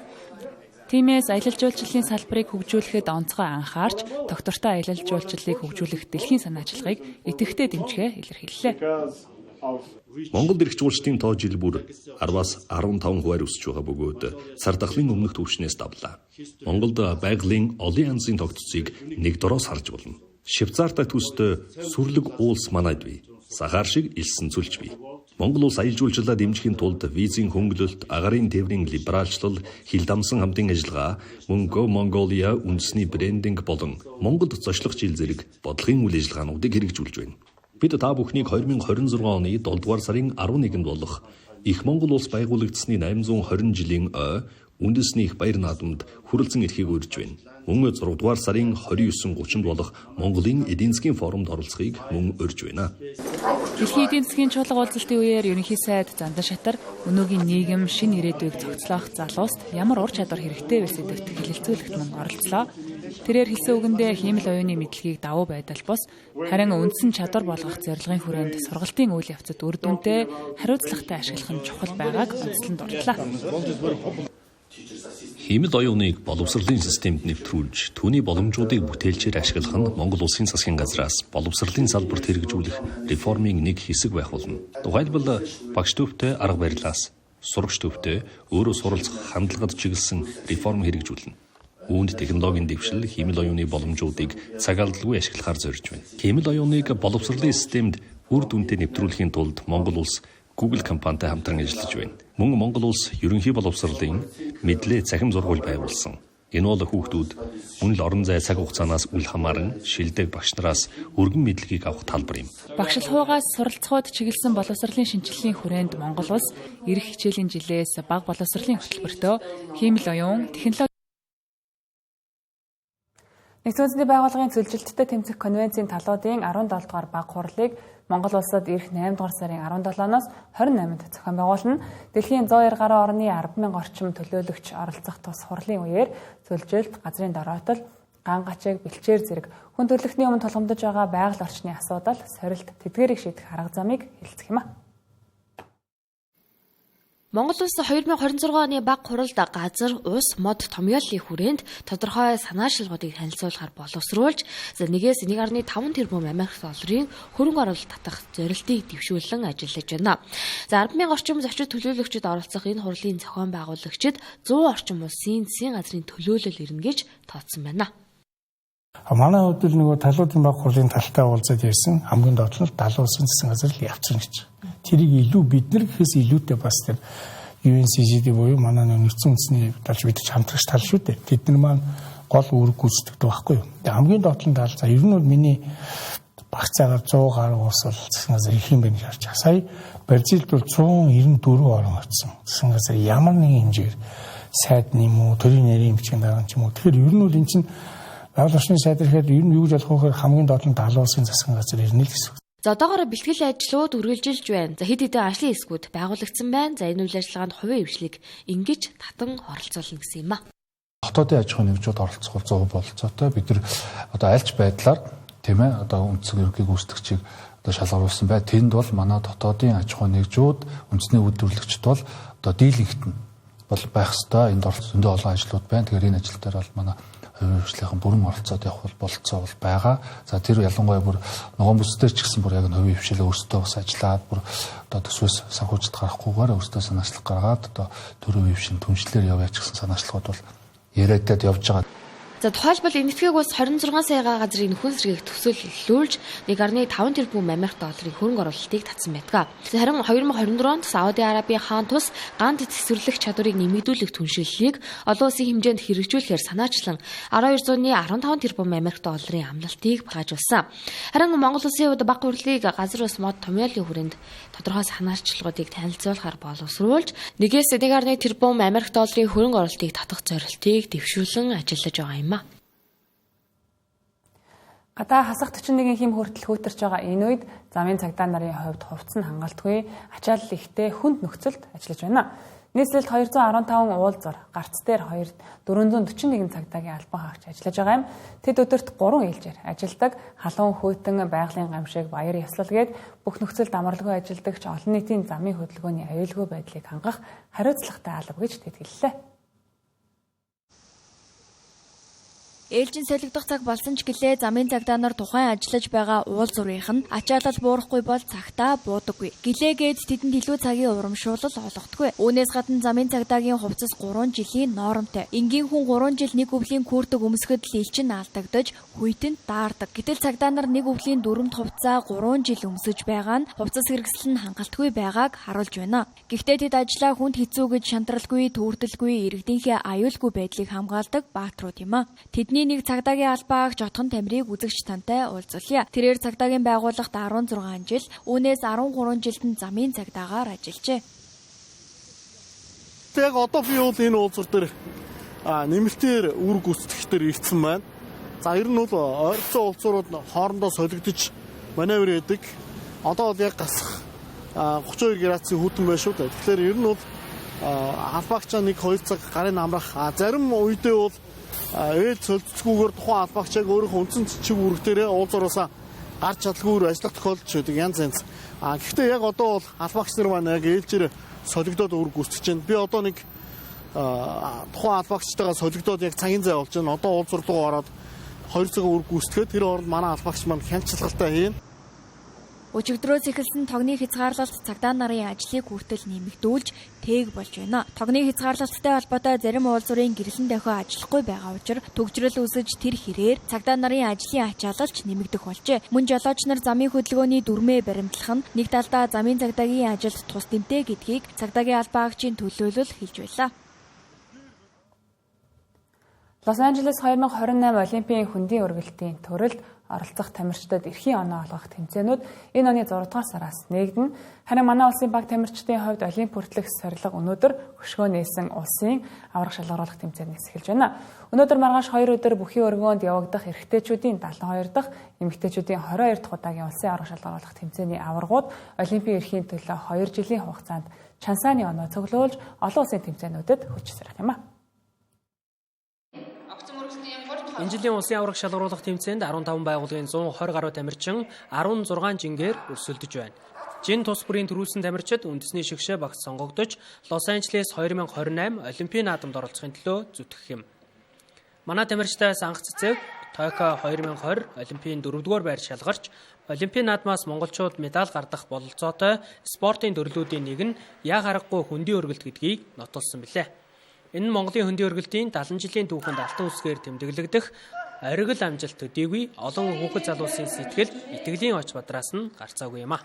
Тиймээс аялал жуулчлалын салбарыг хөгжүүлэхэд онцгой анхаарч тогтвортой аялал жуулчлалыг хөгжүүлэх дэлхийн санаачлагыг идэвхтэй дэмжихээ илэрхийллээ. Монголд ирэх жуулчдын тоо жил бүр 10-аас 15% өсөж байгаа бөгөөд сар дахлын өмнөх түвшнээс давлаа. Монголд байгалийн олон янзын тогтцыг нэг дороос харж болно. Швейцартай төстэй сүрлэг уулс манайд бий. Сахар шиг илсэн цүлж бий. Монгол улс аялал жуулчлалаа дэмжихийн тулд визийн хөнгөлөлт, агарын тээврийн либералчлал, хил дамсан хамтын ажиллагаа, мөн Go Mongolia үндэсний брендинг болон Монголд зочлох жил зэрэг бодлогын үйл ажиллагаануудыг хэрэгжүүлж байна. Бид та бүхнийг 2026 оны 7 дугаар сарын 11-нд болох Их Монгол улс байгуулагдсны 820 жилийн үндэсний их баяр наадамд хүрэлцэн ирэхийг урьж байна. Мөн 6 дугаар сарын 29-30-нд болох Монголын эдийн засгийн форумд оролцохыг мөн урьж байна. Дэлхийн эдийн засгийн чуулга уулзалтын үеэр ерөнхий сайд Зандан Шатар өнөөгийн нийгэм шинэ ирээдүйг цогцлоох залууст ямар ур чадвар хэрэгтэй вэ сэдвт хэлэлцүүлэгт мөн оролцлоо. Тэрээр хэлсэн үгэндээ хиймэл оюуны мэдлэгийг давуу байдал бус харин үндсэн чадвар болгох зорилгын хүрээнд сургалтын үйл явцад үр дүнтэй хариуцлагатай ашиглах нь чухал байгааг онцлон дурдлаа. Хиймэл оюуныг боловсролын системд нэвтрүүлж, түүний боломжуудыг бүтээлчээр ашиглах нь Монгол Улсын засгийн газраас боловсролын салбарт хэрэгжүүлэх реформын нэг хэсэг байх болно. Тухайлбал багш төвтэй арга барилаас, сурагч төвтэй өөрөө суралцах хандлагад чиглэсэн реформ хэрэгжүүлнэ. Үүнд технологийн дэвшил, хиймэл оюуны боломжуудыг цаг алдалгүй ашиглахаар зорьж байна. Хиймэл оюуныг боловсролын системд үр дүнтэй нэвтрүүлэхийн тулд Монгол улс Google компанитай хамтран ажиллаж байна. Мөн Монгол улс ерөнхий боловсролын мэдлээ цахим сургууль байгуулсан. Энэ бол хүүхдүүд мөн л орон зай цаг хугацаанаас үл хамааран шилдэг багш нараас өргөн мэдлэгийг авах талбар юм. Багшлахуугаас суралцахуйд чиглэсэн боловсролын шинжилгээний хүрээнд Монгол улс ирэх хичээлийн жилээс бага боловсролын хөтөлбөртөө хиймэл оюун, технологи Нэгдсэн үндэсний байгууллагын цөлжилттэй тэмцэх конвенцийн талуудын 17 дугаар баг хурлыг Монгол улсад ирэх 8 дугаар сарын 17-оос 28-нд зохион байгуулна. Дэлхийн 102 гаруй орны 10,000 орчим төлөөлөгч оролцох тус хурлын үеэр цөлжилт, газрын дороотол, ган гачиг, бэлчээр зэрэг хүн төрөлхтний өмнө тулгамдж байгаа байгаль орчны асуудал, сорилт, тэдгээрийг шийдэх арга замыг хэлцэх юм а. Монгол улс 2026 оны баг хуралд газар, ус, мод томьёоллын хүрээнд тодорхой санаачилгуудыг танилцуулахаар боловсруулж, 1-1.5 тэрбум Америк долларын хөрөнгө оруулалт татах зорилтыг дэвшүүлэн ажиллаж байна. 10,000 орчим зочид төлөөлөгчид оролцох энэ хурлын зохион байгуулагчид 100 орчим улсын засгийн газрын төлөөлөл ирнэ гэж тооцсон байна. Манай хувьд л нөгөө талуудын баг хурлын талтай уулзаад ярьсан хамгийн доод нь 70 улсын засгийн газар л явцсан гэж. Тэрийг илүү бид нар гэхээс илүүтэй бас тэр UNCCD буюу манай нэгдсэн үндэсний талч бид хамтрагч тал шүү дээ. Тэд нар маань гол үүрэг гүйцэтгэдэг байхгүй юу. Тэгээ хамгийн доод нь тал за ер нь бол миний багцаагаар 100 гаруй улс бол засгийн газар их юм байна гэж харж байгаа. Сая Бразилд бол 194 орн очсон. Засгийн газар ямар нэгэн хэмжээр сайд нэмүү, төрийн нарийн хэмжээнд дараа ч юм уу. Тэгэхээр ер нь бол эн чинь байгаль орчны сайд ирэхэд ер нь юу гэж болох вэ? Хамгийн доод нь 70 улсын засгийн газар ирнэ л гэсэн. За одоогоор бэлтгэл ажлууд үргэлжилж байна. За хэд хэдэн ажлын хэсгүүд байгуулагдсан байна. За энэ үйл ажиллагаанд хувийн хвшлийг ингэж татан оролцуулна гэсэн юм а. Хотоодын аж ахуйн нэгжүүд оролцох бол 100% бололцоотой. Бид нар одоо альч байдлаар тийм ээ одоо үндсэн ерөнхий гүйцэтгэгчийг одоо шалгаруулсан бай. Тэнд бол манай дотоодын аж ахуйн нэгжүүд, үндэсний үйлдвэрлэгчид бол одоо дийлэнхт нь бол байх ёстой. Энд зөндөө олон ажлууд байна. Тэгэхээр энэ ажил дээр бол манай хувийн хвшлийн бүрэн оролцоод явах бололцоо бол байгаа. За тэр ялангуяа бүр ногоон бүсдэр ч гэсэн бүр яг хувийн хвшилээ өөрсдөө бас ажиллаад бүр одоо төсвөөс санхүүжилт гаргахгүйгээр өөрсдөө санаачлах гаргаад одоо төр хувийн хвшин түншлэлээр явъя ч гэсэн санаачлагууд бол яриадад явж байгаа. За тухайлбал энэтхэг ус 26 сая газрын нөхөн сэргийг төсөөлүүлж 1.5 тэрбум Америк долларын хөрөнгө оруулалтыг татсан байдаг. Харин 2024 онд Сауди Арабийн хаан тус ганц цэцэрлэх чадварыг нэмэгдүүлэх түншлэлийг олон улсын хэмжээнд хэрэгжүүлэхээр санаачлан 1215 тэрбум Америк долларын амлалтыг багажуулсан. Харин Монгол улсын хувьд баг хурлыг газар ус мод томьёолын хүрээнд тодорхой санаачлагуудыг танилцуулахаар боловсруулж 1-1.1 тэрбум Америк долларын хөрөнгө оруулалтыг татах зорилтыг дэвшүүлэн ажиллаж байгаа юм. Гадаа хасах 41 хэм хүртэл хөөтөрч байгаа энэ үед замын цагдаа нарын хувьд хувцс нь хангалтгүй, ачаалал ихтэй хүнд нөхцөлд ажиллаж байна. Нийслэлд 215 уулзар, гарц дээр 441 цагдаагийн албан хаагч ажиллаж байгаа юм. Тэд өдөрт 3 ээлжээр ажилдаг, халуун хөтөн, байгалийн гамшиг, баяр ёслол гээд бүх нөхцөлд амралгүй ажилдагч олон нийтийн замын хөдөлгөөний аюулгүй байдлыг хангах хариуцлагатай алба гэж тэд хэллээ. Ээлжин солигдох цаг болсон ч гэлээ замын цагдаа нар тухайн ажиллаж байгаа уулзуурынх нь ачаалал буурахгүй бол цагтаа буудаггүй. Гэлээгээд тэдэнд илүү цагийн урамшуулал олгодоггүй. Үүнээс гадна замын цагдаагийн хувцас 3 жилийн ноормтой. Энгийн хүн 3 жил нэг өвлийн куртэг өмсгөд л элчин алдагдаж хүйтэн даардаг. Гэтэл цагдаа нар нэг өвлийн дүрмд хувцаа 3 жил өмсөж байгаа нь хувцас хэрэгсэл нь хангалтгүй байгааг харуулж байна. Гэхдээ тэд ажлаа хүнд хэцүү гэж шантралгүй, төөртөлгүй, иргэдийнхээ аюулгүй байдлыг хамгаалдаг баатрууд юм а. Тэдний нэг цагдаагийн албааг жотхон тамирыг үзэгч тантай уулзуулъя. Тэрээр цагдаагийн байгууллагт 16 жил, үүнээс 13 жилд нь замын цагдаагаар ажиллажээ. Яг одоо би бол энэ уулзуур дээр нэмэлтээр үр гүйцэтгэлээр ирсэн байна. За ер нь бол ойролцоо уулзуурууд хоорондоо солигдож маневр хийдэг. Одоо бол яг гасах 32 градусын хүтэн байна шүү дээ. Тэгэхээр ер нь бол албаагчаа 1-2 цаг гарын амрах. Зарим үедээ бол ээлж солилцгүйгээр тухайн албаагчааг өөрийнхөө үндсэн чиг үүрэгтэрээ уулзуураасаа гарч чадлагүйгээр ажиллах тохиолдол ч байдаг янз янз. Гэхдээ яг одоо бол албаагч нар маань яг ээлжээр солигдоод үүрэг гүйцэтгэж байна. Би одоо нэг тухайн албаагчтайгаа солигдоод яг цагийн зай болж байна. Одоо уулзуур руу ороод 2 цаг үүрэг гүйцэтгээд тэр хооронд манай албаагч маань хяналтчилгаалтай хийн. Өчигдрөөс эхэлсэн тогны хязгаарлалт цагдаа нарын ажлыг хүртэл нэмэгдүүлж тээг болж байна. Тогны хязгаарлалттай холбоотой зарим уулзуурын гэрлэн дахиад ажиллахгүй байгаа учраас төгжрөл үүсэж тэр хэрээр цагдаа нарын ажлын ачаалалч нэмэгдэх болжээ. Мөн жолооч нар замын хөдөлгөөний дүрмээ баримтлах нь нэг талдаа замын цагдаагийн ажилд тус дэмтэй гэдгийг цагдаагийн албаагчийн төлөөлөл хэлж байлаа. Лос Анжелес 2028 Олимпийн хөндийн өргөлтийн төрөлд оролцох тамирчдад эрхийн оноо олгох тэмцээнүүд энэ оны 6 дугаар сараас нэгдэнэ. Харин манай улсын баг тамирчдын хувьд Олимп хүртэлх сорилго өнөөдөр хөшгөө нээсэн улсын аврах шалгаруулах тэмцээнээс эхэлж байна. Өнөөдөр маргааш 2 өдөр бүхий өргөөнд явагдах эрэгтэйчүүдийн 72 дахь, эмэгтэйчүүдийн 22 дахь удаагийн улсын аврах шалгаруулах тэмцээний аваргууд Олимпийн эрхийн төлөө 2 жилийн хугацаанд Чансааны оноо цуглуулж олон улсын тэмцээнүүдэд хүч сэрэх юм а. Энэ жилийн улсын аврах шалгаруулах тэмцээнд 15 байгууллагын 120 гаруй тамирчин 16 жингээр өрсөлдөж байна. Жин тус бүрийн төрүүлсэн тамирчид үндэсний шигшээ багт сонгогдож, Лос Анжелес 2028 Олимпийн наадамд оролцохын төлөө зүтгэх юм. Манай тамирчдаас анх цэцэг Токио 2020 Олимпийн 4-р байр шалгарч, Олимпийн наадмаас монголчууд медаль гардах бололцоотой спортын төрлүүдийн нэг нь яг аргагүй хөндийн өргөлт гэдгийг нотолсон билээ. Энэ нь Монголын хөндийн өргөлтийн 70 жилийн түүхэнд алтан үсгээр тэмдэглэгдэх оргил амжилт төдийгүй олон хүүхэд залуусын сэтгэл итгэлийн оч бадраас нь гарцаагүй юм а.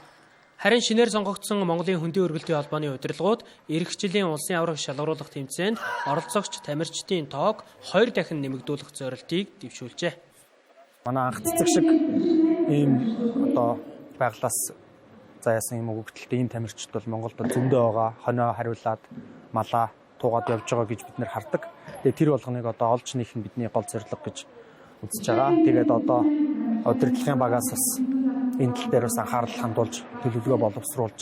Харин шинээр сонгогдсон Монголын хөндийн өргөлтийн холбооны удирдлагууд эх жилийн улсын аврах шалгаруулах тэмцээнд оролцогч тамирчдын тоог 2 дахин нэмэгдүүлэх зорилтыг дэвшүүлжээ. Манай анх цэцэг шиг ийм байглаас заяасан юм өгөгдөлтэй ийм тамирчид бол Монголд зөндөө байгаа. Хоноо хариулаад малаа туугаад явж байгаа гэж бид нэр хардаг. Тэгээ тэр болгоныг олж нээх нь бидний гол зорилго гэж үзэж байгаа. Тэгээд удирдлагын багаас бас энэ тал дээр бас анхаарал хандуулж, төлөвлөгөө боловсруулж,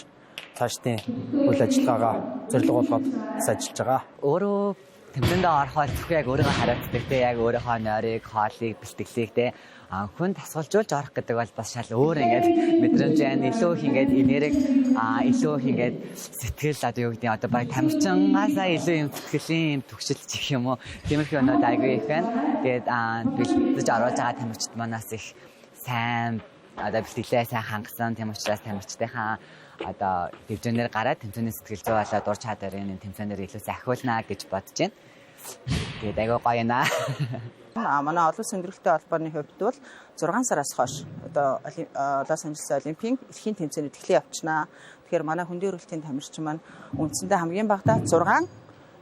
цаашдын үйл ажиллагаагаа зорилго болгоод ажиллаж байгаа. Өөрөө тэмцээнд ороход зөвхөн яг өөрийгөө хариуцдаг те, яг өөрийнхөө нойрыг, хоолыг, бэлтгэлийг те хүн тасгалжуулж орох гэдэг бол бас шал өөр ингээд мэдрэмж байна. Илүү их ингээд энерги, илүү их ингээд сэтгэл юу гэдэг нь баг тамирчингаасаа илүү юм сэтгэлийн төгсөлч гэх юм уу. Тиймэрхүү өнөд айгүй их байна. Тэгээд бэлтэж оруулж байгаа тамирчид манаас их сайн бэлтгэлээ сайн хангасан. Тийм учраас тамирчдынхаа дэвжэнээр гараад тэмцээний сэтгэл зүй болоод ур чадварын тэмцээнээр илүү захиулна гэж бодож байна. Тэгээд айгүй гоё наа. Манай олон сэндрэлтэй холбооны хувьд бол 6 сараас хойш Лос Анжелес Олимпийн эрхийн тэмцээнд эхлэн явчихнаа. Тэгэхээр манай хөндийн өргөлтийн тамирчин маань үндсэндээ хамгийн багадаа 6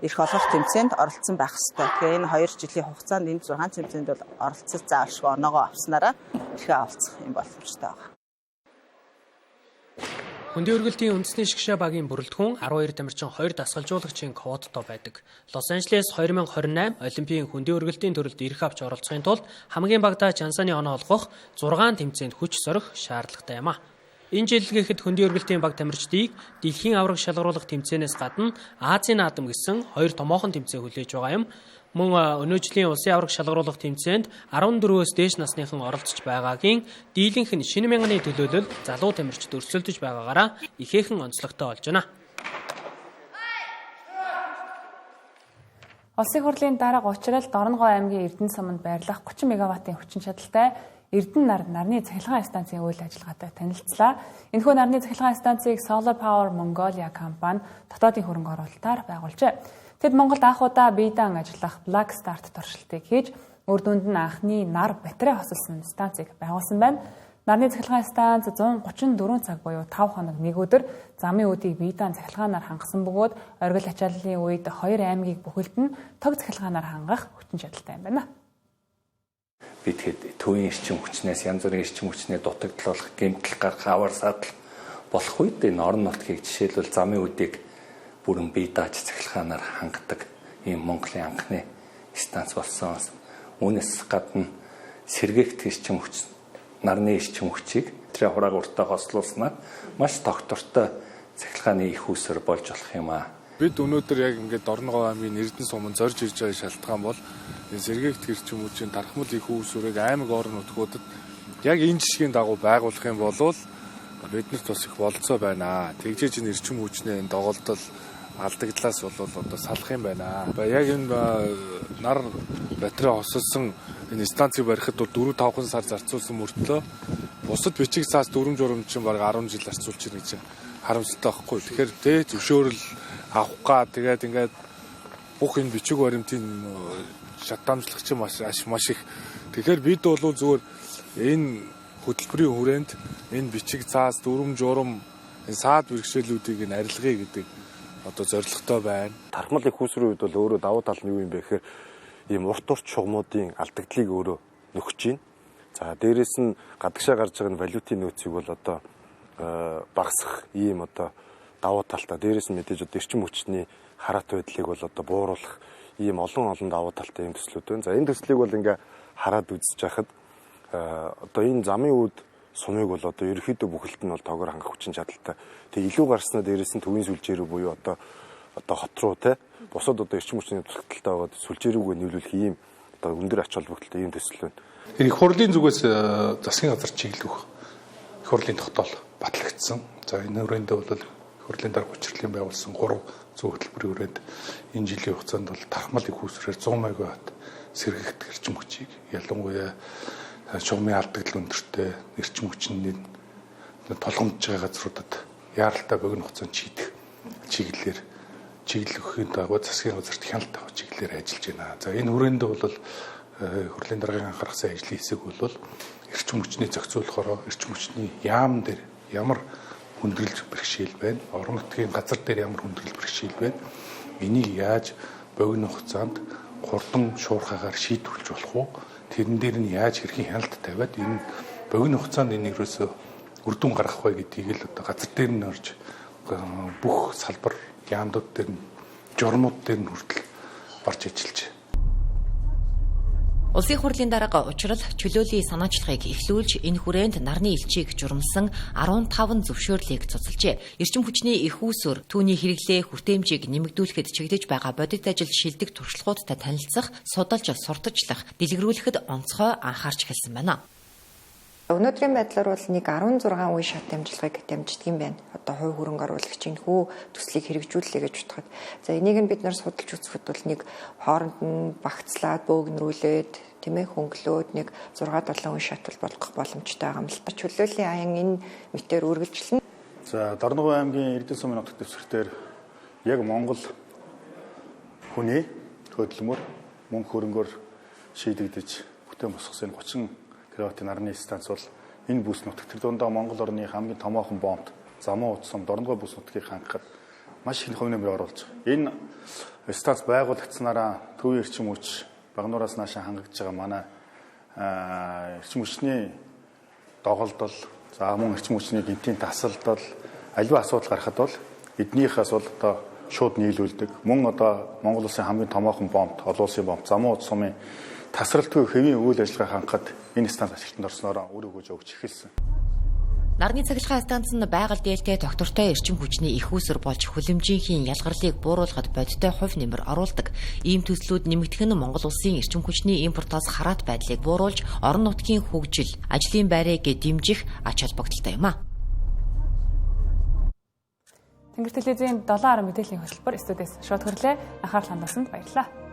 эрх олох тэмцээнд оролцсон байх ёстой. Тэгэхээр энэ 2 жилийн хугацаанд энэ 6 тэмцээнд бол оролцож зааваршгүй оноогоо авснараа эрхээ олцох юм боломжтой байна. Хөндийн өргөлтийн үндэсний шигшээ багийн бүрэлдэхүүн 12 тамирчин 2 дасгалжуулагчийн квоттой байдаг. Лос Анжелес 2028 Олимпийн хөндийн өргөлтийн төрөлд ирэх авч оролцохын тулд хамгийн багадаа Чансааны оноо олгох 6 тэмцээнд хүч сорих шаардлагатай юм а. Энэ жил гэхэд хөндийн өргөлтийн баг тамирчдыг дэлхийн аврах шалгаруулах тэмцээнээс гадна Азийн наадам гэсэн 2 томоохон тэмцээн хүлээж байгаа юм. Мөн өнөө жилийн улсын аврах шалгаруулах тэмцээнд 14-өөс дээш насныхан оролцож байгаагийн дийлэнх нь шинэ мянганы төлөөлөл залуу тамирчид өрсөлдөж байгаагаараа ихээхэн онцлогтой болж байна. Улсын хурлын дарга учрал Дорногов аймгийн Эрдэнэ суманд байрлах 30 мегаваттын хүчин чадалтай Эрдэнэ нарны цахилгаан станцын үйл ажиллагаатай танилцлаа. Энэхүү нарны цахилгаан станцыг Solar Power Mongolia компани дотоодын хөрөнгө оруулалтаар байгуулжээ. Тэд Монголд анх удаа биедан ажиллах Black Start туршилтыг хийж, үр дүнд нь анхны нар батарей хосолсон станцыг байгуулсан байна. Нарны цахилгаан станц 134 цаг буюу 5 хоног нэг өдөр замын үүдийг биедан цахилгаанаар хангасан бөгөөд оргил ачааллын үед 2 аймгийг бүхэлдэн тог цахилгаанаар хангах хүчин чадалтай юм байна. Би тэгэхэд төвийн эрчим хүчнээс янз бүрийн эрчим хүчний дутагдлах, гэмтэл гарах, аваар садал болох үед энэ орон нутгийг жишээлбэл замын үүдийг бүрэн бие дааж цахилгаанаар хангадаг ийм Монголын анхны станц болсон. Үүнээс гадна сэргээгт эрчим хүч, нарны эрчим хүчийг тэр хурааг уртаа хослуулснаар маш тогтвортой цахилгааны их үүсвэр болж болох юм аа. Бид өнөөдөр яг ингээд Дорногов аймгийн Эрдэнэ суманд зорж ирж байгаа шалтгаан бол энэ сэргээгт эрчим хүчийн тархмал их үүсвэрийг аймаг орон нутгуудад яг энэ жишгийн дагуу байгуулах юм бол биднэрт бас их болцоо байна. Тэгжээж энэ эрчим хүчний доголдол алдагдлаас бол одоо салах юм байна. Яг энэ нар батарей хосолсон энэ станцыг барихад бол 4-5 сар зарцуулсан мөртлөө бусад бичиг цаас дүрм журамч чинь баг 10 жил зарцуулж ирнэ гэж харамсалтай байхгүй. Тэгэхээр тэ зөвшөөрөл авах га тэгээд ингээд бүх энэ бичиг баримтын шатамжлах чинь маш их. Тэгэхээр бид бол зүгээр энэ хөтөлбөрийн хүрээнд энэ бичиг цаас дүрм журам энэ саад бэрхшээлүүдийг нь арилгая гэдэг одоо зорилготой байна. Тархмал их үүсвэрийн үед бол өөрөө давуу тал нь юу юм бэ гэхээр ийм урт шугамуудын алдагдлыг өөрөө нөхөж байна. За дээрэс нь гадагшаа гарч байгаа валютын нөөцийг бол одоо багасгах ийм одоо давуу талтай. Дээрэс нь мэдээж одоо эрчим хүчний хараат байдлыг бол одоо бууруулах ийм олон давуу талтай юм төслүүд байна. За энэ төслийг бол ингээ хараад үзэж байхад одоо энэ замын үед сумыг бол одоо ерөөхдөө бүхэлд нь бол тоогоор хангах хүчин чадалтай. Тэгээ илүү гарснаа дээрээс нь төвийн сүлжээ рүү буюу одоо хот руу те бусад одоо эрчим хүчний тусгалттай байгаад сүлжээ рүүгээ нийлүүлэх ийм одоо өндөр ач холбогдолтой ийм төсөл байна. Их хурлын зүгээс засгийн газар чиглэх их хурлын тогтоол батлагдсан. За энэ хүрээндээ бол их хурлын дарга хүчирхлийн байгуулсан 3 зүүн хөтөлбөрийн хүрээнд энэ жилийн хугацаанд бол тархмал их үүсвэрээр 100 мегаватт сэргийгдэх эрчим хүчийг ялангуяа шугамын алдагдал өндөртэй эрчим хүчний толгомж байгаа газруудад яаралтай богино хугацаанд шийдэх чиглэлийн дагуу засгийн газарт хяналт авах чиглэлээр ажиллаж байна. За энэ хүрээндээ бол хурлын даргын анхаарахсан ажлын хэсэг бол эрчим хүчний зохицуулахаараа эрчим хүчний яам дээр ямар хүндрэлж бэрхшээл байна, орон нутгийн газар дээр ямар хүндрэл бэрхшээл байна. Энийг яаж богино хугацаанд хурдан шуурхаагаар шийдвэрлэж болох уу? Тэрэн дээр нь яаж хэрхэн хяналт тавиад энэ богино хугацаанд энэ ерөөсөө үр дүн гаргах вэ гэдгийг л одоо газар дээр нь орж бүх салбар яамдууд дээр нь журмууд дээр нь хүртэл орж ажиллаж. Улсын хурлын дарга учрал чөлөөлийн санаачлагыг эхлүүлж энэ хүрээнд нарны элчийг журмсан 15 зөвшөөрлийг цуцалжээ. Эрчим хүчний их үүсвэр түүний хэрэглээ хүртээмжийг нэмэгдүүлэхэд чиглэж байгаа бодит ажил шилдэг туршлагуудтай танилцах, судалж сурталчлах, дэлгэрүүлэхэд онцгой анхаарч хэлсэн байна. Өнөөдрийн байдлаар бол нэг 16 үе шат дамжлагыг дамждаг юм байна. Одоо хувь хөрөнгө оруулагчийн хүү төслийг хэрэгжүүлэлээ гэж бодоход. За энийг нь бид нар судалж үзэхэд бол нэг хооронд нь багцлаад бөөгнөрүүлээд тийм ээ хөнгөлөөд нэг 6-7 үе шат болгох боломжтой байгаа юм л та. Чөлөөлийн аян энэ мэтээр үргэлжилнэ. За Дорногов аймгийн Эрдэнэ сумын нутаг дэвсгэртээр яг Монгол хүний хөдөлмөр мөнгө хөрөнгөөр шийдэгдэж бүтээн босгосон 30 киловаттын нарны станц бол энэ бүс нутагт тэр дундаа Монгол орны хамгийн томоохон бомб замун утсан Дорногов бүс нутгийг хангахад маш их хувь нэмрээ оруулж байгаа. Энэ станц байгуулагдсанараа төвийн эрчим хүч багнуураас наашаа хангаж байгаа манай эрчим хүчний доголдол за мөн эрчим хүчний гинтийн тасалдал аливаа асуудал гарахад бол эднийхээс бол одоо шууд нийлүүлдэг. Мөн одоо Монгол улсын хамгийн томоохон бомб, олон улсын бомб замун утас сумын тасралтгүй хэвийн үйл ажиллагаа хангахад энэ станц ажилтнанд орсноор үр өгөөж өгч эхэлсэн. Нарны цахилгаан станц нь байгаль дээлтэй доктортой эрчим хүчний их үүсвэр болж хүлэмжийнхийн ялгарлыг бууруулахад бодиттой хувь нэмэр оруулдаг. Ийм төслүүд нэмэгдэх нь Монгол улсын эрчим хүчний импортоос хараат байдлыг бууруулж орон нутгийн хөгжил, ажлын байрыг дэмжих ач холбогдолтой юм а. Тэнгэр телевизийн 7 10 мэдээллийн хөтөлбөр студиэс шууд хөрлөө. Анхаарал хандуулсанд баярлалаа.